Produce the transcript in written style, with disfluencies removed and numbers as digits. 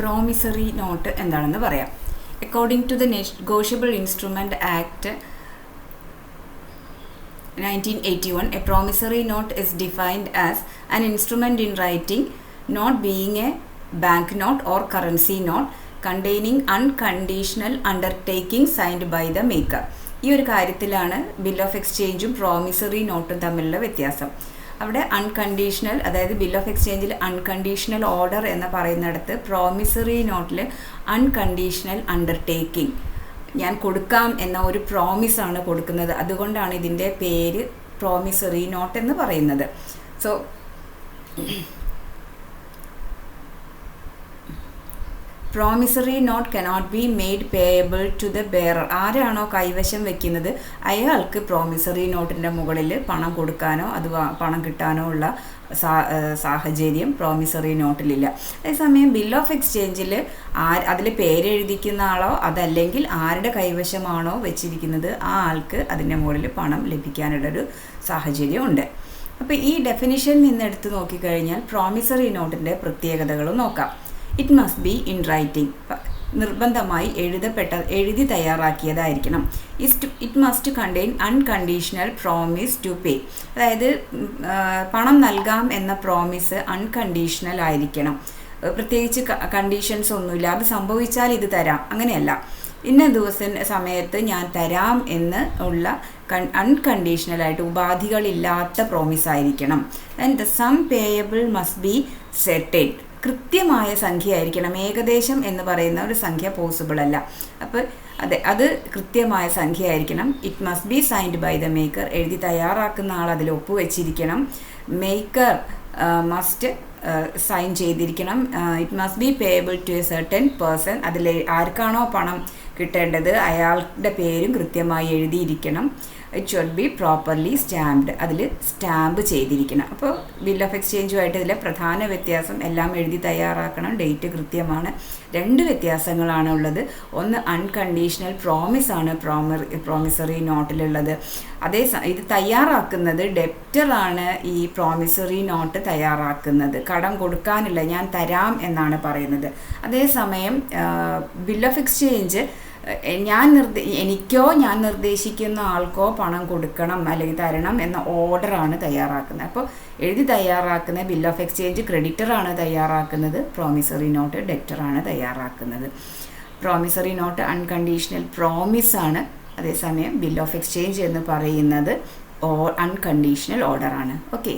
Promissory note എന്താണെന്ന് പറയാം. According to the negotiable instrument act 1981, a promissory note is defined as an instrument in writing, not being a banknote or currency note, containing unconditional undertaking signed by the maker. ഈ ഒരു കാര്യത്തിലാണ് bill of എക്സ്ചേഞ്ചും promissory നോട്ടും തമ്മിലുള്ള വ്യത്യാസം. അവിടെ unconditional, അതായത് bill of എക്സ്ചേഞ്ചിൽ unconditional order എന്ന് പറയുന്നിടത്ത് പ്രോമിസറി നോട്ടിൽ അൺകണ്ടീഷണൽ അണ്ടർടേക്കിംഗ്, ഞാൻ കൊടുക്കാം എന്ന ഒരു പ്രോമിസാണ് കൊടുക്കുന്നത്. അതുകൊണ്ടാണ് ഇതിൻ്റെ പേര് പ്രോമിസറി നോട്ട് എന്ന് പറയുന്നത്. So promissory note cannot be made payable to the bearer. ആരാണോ കൈവശം വെക്കുന്നത് അയാൾക്ക് പ്രോമിസറി നോട്ടിൻ്റെ മുകളിൽ പണം കൊടുക്കാനോ അത് പണം കിട്ടാനോ ഉള്ള സാഹചര്യം പ്രോമിസറി നോട്ടിലില്ല. അതേസമയം ബിൽ ഓഫ് എക്സ്ചേഞ്ചിൽ അതിൽ പേരെഴുതിക്കുന്ന ആളോ അതല്ലെങ്കിൽ ആരുടെ കൈവശമാണോ വെച്ചിരിക്കുന്നത് ആ ആൾക്ക് അതിൻ്റെ മുകളിൽ പണം ലഭിക്കാനുള്ളൊരു സാഹചര്യമുണ്ട്. അപ്പോൾ ഈ ഡെഫിനിഷനിൽ നിന്ന് എടുത്ത് നോക്കിക്കഴിഞ്ഞാൽ പ്രോമിസറി നോട്ടിൻ്റെ പ്രത്യേകതകളും നോക്കാം. It must be in writing, നിർബന്ധമായി എഴുതി തയ്യാറാക്കിയതായിരിക്കണം. It must contain unconditional promise to pay, അതായത് പണം നൽകാം എന്ന പ്രോമിസ് അൺകണ്ടീഷണൽ ആയിരിക്കണം. പ്രത്യേകിച്ച് കണ്ടീഷൻസ് ഒന്നുമില്ല, അത് സംഭവിച്ചാൽ ഇത് തരാം അങ്ങനെയല്ല, ഇന്ന സമയത്ത് ഞാൻ തരാം എന്ന് ഉള്ള അൺകണ്ടീഷണലായിട്ട് ഉപാധികളില്ലാത്ത പ്രോമിസ് ആയിരിക്കണം. And the sum payable must be certain, കൃത്യമായ സംഖ്യ ആയിരിക്കണം. ഏകദേശം എന്ന് പറയുന്ന ഒരു സംഖ്യ പോസിബിൾ അല്ല. അപ്പോൾ അത് കൃത്യമായ സംഖ്യ ആയിരിക്കണം. It must be signed by the maker, എഴുതി തയ്യാറാക്കുന്ന ആൾ അതിൽ ഒപ്പുവെച്ചിരിക്കണം. മേക്കർ മസ്റ്റ് സൈൻ ചെയ്തിരിക്കണം. It must be payable to a certain person, അതിൽ ആർക്കാണോ പണം കിട്ടേണ്ടത് അയാളുടെ പേരും കൃത്യമായി എഴുതിയിരിക്കണം. It should be properly stamped, അതിൽ സ്റ്റാമ്പ് ചെയ്തിരിക്കണം. അപ്പോൾ ബിൽ ഓഫ് എക്സ്ചേഞ്ചുമായിട്ട് ഇതിലെ പ്രധാന വ്യത്യാസം എല്ലാം എഴുതി തയ്യാറാക്കണം, ഡേറ്റ് കൃത്യമാണ്. രണ്ട് വ്യത്യാസങ്ങളാണ് ഉള്ളത്. ഒന്ന് അൺകണ്ടീഷണൽ പ്രോമിസാണ് പ്രോമിസറി നോട്ടിലുള്ളത്. ഇത് തയ്യാറാക്കുന്നത് ഡെപ്റ്ററാണ്. ഈ പ്രോമിസറി നോട്ട് തയ്യാറാക്കുന്നത് കടം കൊടുക്കാനില്ല, ഞാൻ തരാം എന്നാണ് പറയുന്നത്. അതേസമയം ബിൽ ഓഫ് എക്സ്ചേഞ്ച് ഞാൻ നിർദ്ദേശിക്കുന്ന ആൾക്കോ പണം കൊടുക്കണം അല്ലെങ്കിൽ തരണം എന്ന ഓർഡറാണ് തയ്യാറാക്കുന്നത്. അപ്പോൾ എഴുതി തയ്യാറാക്കുന്ന ബിൽ ഓഫ് എക്സ്ചേഞ്ച് ക്രെഡിറ്ററാണ് തയ്യാറാക്കുന്നത്, പ്രോമിസറി നോട്ട് ഡെപ്റ്ററാണ് തയ്യാറാക്കുന്നത്. പ്രോമിസറി നോട്ട് അൺകണ്ടീഷണൽ പ്രോമിസാണ്, അതേസമയം ബിൽ ഓഫ് എക്സ്ചേഞ്ച് എന്ന് പറയുന്നത് അൺകണ്ടീഷണൽ ഓർഡറാണ്. ഓക്കെ.